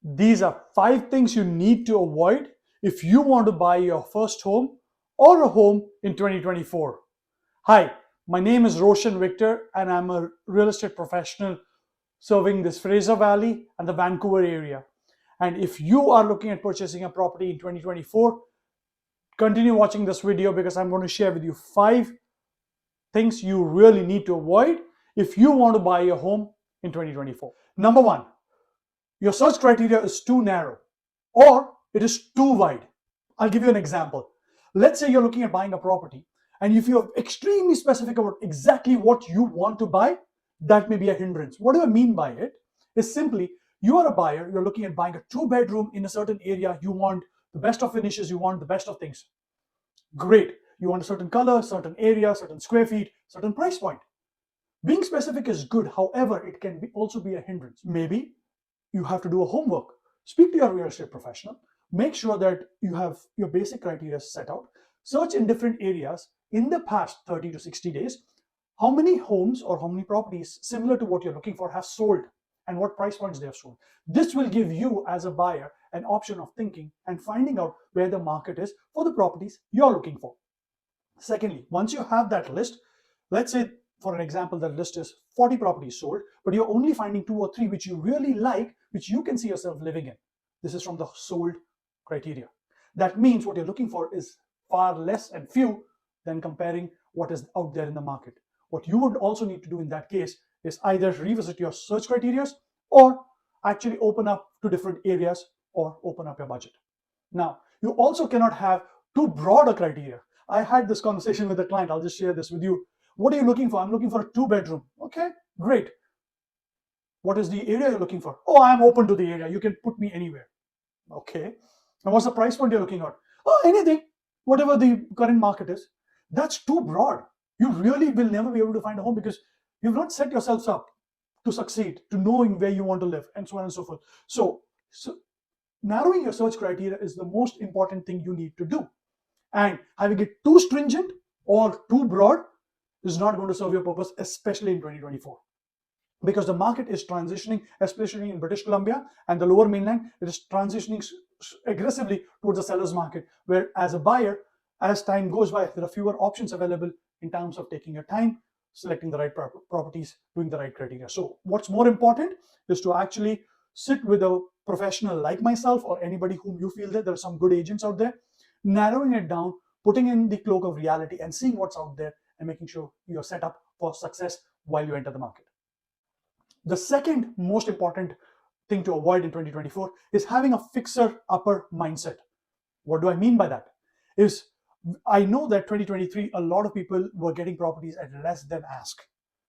These are 5 things you need to avoid if you want to buy your first home or a home in 2024. Hi, my name is Roshan Victor and I'm a real estate professional serving this Fraser Valley and the Vancouver area. And if you are looking at purchasing a property in 2024, continue watching this video because I'm going to share with you 5 things you really need to avoid if you want to buy a home in 2024. Number 1, your search criteria is too narrow or it is too wide. I'll give you an example. Let's say you're looking at buying a property and if you're extremely specific about exactly what you want to buy, that may be a hindrance. What do I mean by it? Is simply you are a buyer, you're looking at buying a 2-bedroom in a certain area, you want the best of finishes, you want the best of things. Great. You want a certain color, certain area, certain square feet, certain price point. Being specific is good. However, it can also be a hindrance. Maybe you have to do a homework. Speak to your real estate professional. Make sure that you have your basic criteria set out. Search in different areas in the past 30 to 60 days. How many homes or how many properties similar to what you're looking for have sold and what price points they have sold. This will give you as a buyer an option of thinking and finding out where the market is for the properties you're looking for. Secondly, once you have that list, let's say for an example, the list is 40 properties sold, but you're only finding 2 or 3 which you really like, which you can see yourself living in. This is from the sold criteria. That means what you're looking for is far less and few than comparing what is out there in the market. What you would also need to do in that case is either revisit your search criteria or actually open up to different areas or open up your budget. Now, you also cannot have too broad a criteria. I had this conversation with a client. I'll just share this with you. What are you looking for? I'm looking for a 2-bedroom. Okay, great. What is the area you're looking for? Oh, I'm open to the area. You can put me anywhere. Okay. And what's the price point you're looking at? Oh, anything, whatever the current market is. That's too broad. You really will never be able to find a home because you've not set yourselves up to succeed, to knowing where you want to live, and so on and so forth. So narrowing your search criteria is the most important thing you need to do. And having it too stringent or too broad is not going to serve your purpose, especially in 2024. Because the market is transitioning, especially in British Columbia and the lower mainland, it is transitioning aggressively towards the seller's market, where as a buyer, as time goes by, there are fewer options available in terms of taking your time, selecting the right properties, doing the right criteria. So what's more important is to actually sit with a professional like myself or anybody whom you feel that there are some good agents out there, narrowing it down, putting in the cloak of reality and seeing what's out there and making sure you're set up for success while you enter the market. The second most important thing to avoid in 2024 is having a fixer-upper mindset. What do I mean by that? Is I know that 2023, a lot of people were getting properties at less than ask,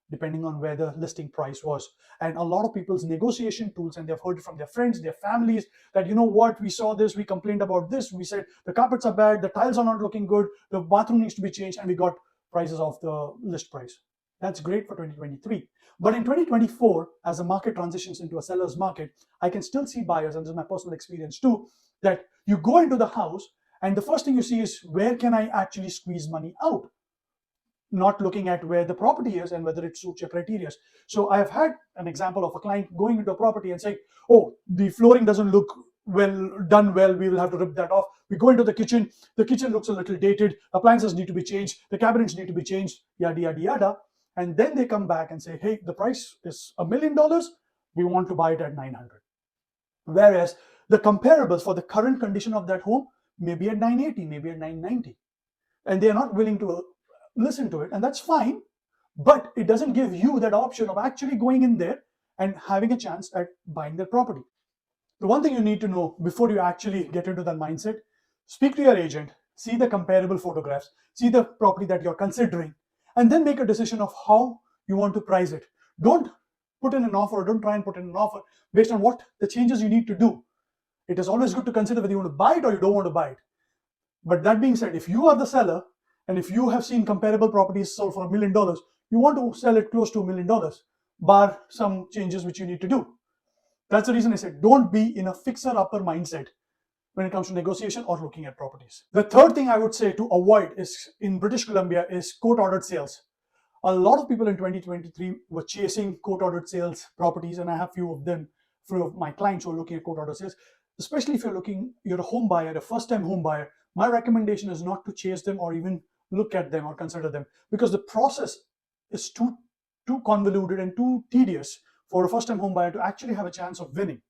depending on where the listing price was. And a lot of people's negotiation tools, and they've heard it from their friends, their families, that you know what, we saw this, we complained about this, we said the carpets are bad, the tiles are not looking good, the bathroom needs to be changed, and we got prices off the list price. That's great for 2023. But in 2024, as the market transitions into a seller's market, I can still see buyers, and this is my personal experience too, that you go into the house and the first thing you see is where can I actually squeeze money out? Not looking at where the property is and whether it suits your criteria. So I have had an example of a client going into a property and saying, oh, the flooring doesn't look done well, we will have to rip that off. We go into the kitchen looks a little dated, appliances need to be changed, the cabinets need to be changed, yada, yada, yada. And then they come back and say, hey, the price is $1 million, we want to buy it at 900. Whereas the comparables for the current condition of that home may be at 980, maybe at 990. And they are not willing to listen to it, and that's fine, but it doesn't give you that option of actually going in there and having a chance at buying that property. The one thing you need to know before you actually get into that mindset, speak to your agent, see the comparable photographs, see the property that you're considering, and then make a decision of how you want to price it. Don't put in an offer, don't try and put in an offer based on what the changes you need to do. It is always good to consider whether you want to buy it or you don't want to buy it. But that being said, if you are the seller and if you have seen comparable properties sold for $1 million, you want to sell it close to $1 million, bar some changes which you need to do. That's the reason I said don't be in a fixer-upper mindset when it comes to negotiation or looking at properties. The third thing I would say to avoid is in British Columbia is court-ordered sales. A lot of people in 2023 were chasing court-ordered sales properties, and I have few of them for my clients who are looking at court order sales, especially if you're a home buyer, a first-time home buyer, my recommendation is not to chase them or even look at them or consider them, because the process is too convoluted and too tedious for a first-time home buyer to actually have a chance of winning.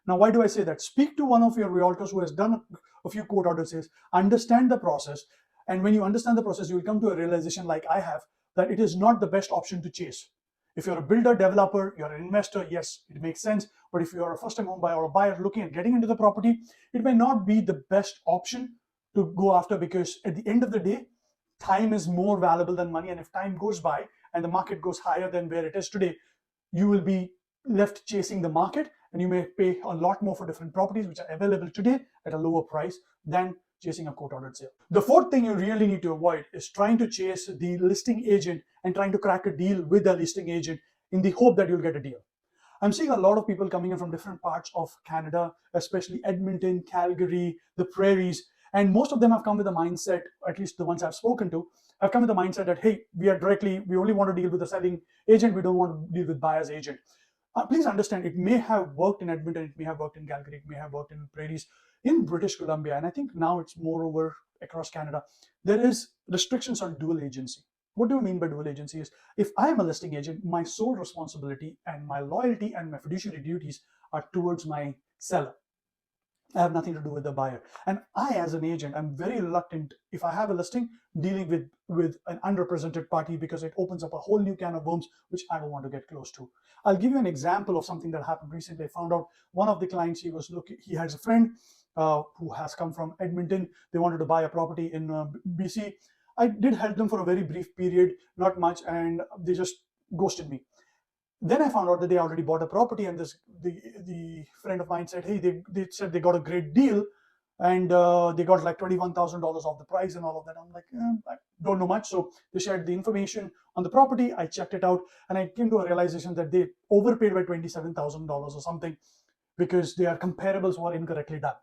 Now, why do I say that? Speak to one of your realtors who has done a few court order sales, understand the process, and when you understand the process, you will come to a realization, like I have, that it is not the best option to chase. If you're a builder, developer, you're an investor, yes, it makes sense. But if you're a first-time home buyer or a buyer looking at getting into the property, it may not be the best option to go after, because at the end of the day, time is more valuable than money. And if time goes by and the market goes higher than where it is today, you will be left chasing the market, and you may pay a lot more for different properties which are available today at a lower price than chasing a court ordered sale. The fourth thing you really need to avoid is trying to chase the listing agent and trying to crack a deal with the listing agent in the hope that you'll get a deal. I'm seeing a lot of people coming in from different parts of Canada, especially Edmonton, Calgary, the prairies, and most of them have come with a mindset, at least the ones I've spoken to, have come with a mindset that, hey, we only want to deal with the selling agent, we don't want to deal with buyer's agent. Please understand, it may have worked in Edmonton, it may have worked in Calgary, it may have worked in prairies, in British Columbia, and I think now it's more over across Canada. There is restrictions on dual agency. What do you mean by dual agency? Is if I am a listing agent, my sole responsibility and my loyalty and my fiduciary duties are towards my seller. I have nothing to do with the buyer. And I, as an agent, I'm very reluctant, if I have a listing, dealing with an unrepresented party, because it opens up a whole new can of worms, which I don't want to get close to. I'll give you an example of something that happened recently. I found out one of the clients, he has a friend who has come from Edmonton. They wanted to buy a property in BC. I did help them for a very brief period, not much, and they just ghosted me. Then I found out that they already bought a property, and the friend of mine said, hey, they said they got a great deal, and they got like $21,000 off the price and all of that. I'm like, I don't know much. So they shared the information on the property. I checked it out, and I came to a realization that they overpaid by $27,000 or something, because their comparables were incorrectly done.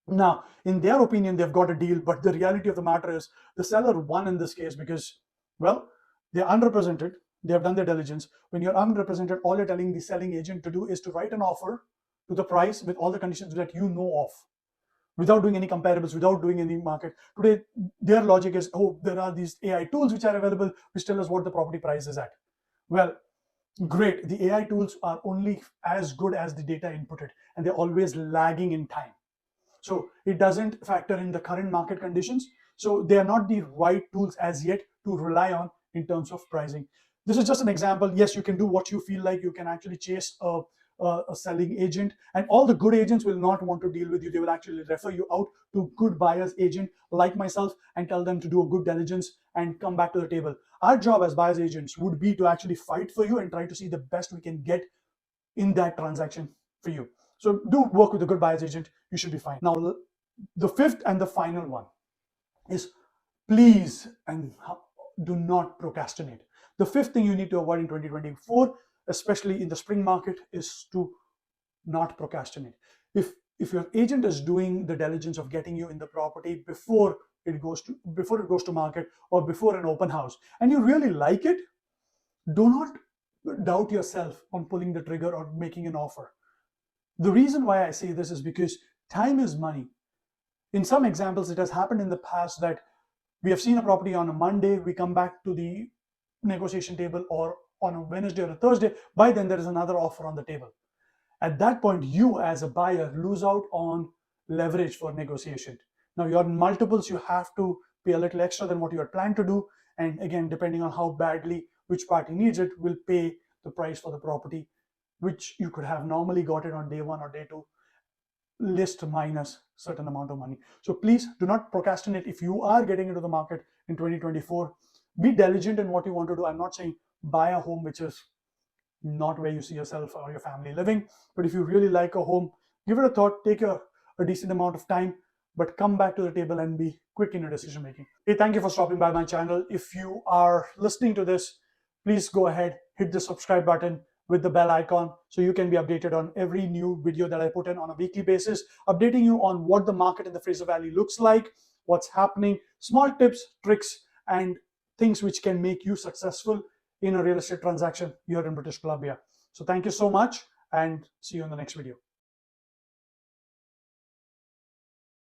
Now, in their opinion, they've got a deal, but the reality of the matter is the seller won in this case because, well, they're unrepresented. They have done their diligence. When you're unrepresented, all you're telling the selling agent to do is to write an offer to the price with all the conditions that you know of, without doing any comparables, without doing any market. Today, their logic is, oh, there are these AI tools which are available, which tell us what the property price is at. Well, great. The AI tools are only as good as the data inputted, and they're always lagging in time. So it doesn't factor in the current market conditions. So they are not the right tools as yet to rely on in terms of pricing. This is just an example. Yes, you can do what you feel like. You can actually chase a selling agent, and all the good agents will not want to deal with you. They will actually refer you out to good buyer's agent like myself and tell them to do a good diligence and come back to the table. Our job as buyer's agents would be to actually fight for you and try to see the best we can get in that transaction for you. So do work with a good buyer's agent. You should be fine. Now, the fifth and the final one is, please and do not procrastinate. The fifth thing you need to avoid in 2024, especially in the spring market, is to not procrastinate. If your agent is doing the diligence of getting you in the property before it goes to market or before an open house, and you really like it, do not doubt yourself on pulling the trigger or making an offer. The reason why I say this is because time is money. In some examples, it has happened in the past that we have seen a property on a Monday, we come back to the negotiation table, or on a Wednesday or a Thursday, by then there is another offer on the table. At that point, you as a buyer lose out on leverage for negotiation. Now, you're in multiples, you have to pay a little extra than what you had planned to do. And again, depending on how badly which party needs it, will pay the price for the property, which you could have normally got it on day one or day two, list minus certain amount of money. So please do not procrastinate. If you are getting into the market in 2024, be diligent in what you want to do. I'm not saying buy a home which is not where you see yourself or your family living, but if you really like a home, give it a thought, take a decent amount of time, but come back to the table and be quick in your decision making. Hey, thank you for stopping by my channel. If you are listening to this, please go ahead, hit the subscribe button with the bell icon so you can be updated on every new video that I put in on a weekly basis, updating you on what the market in the Fraser Valley looks like, what's happening, small tips, tricks, and things which can make you successful in a real estate transaction here in British Columbia. So thank you so much, and see you in the next video.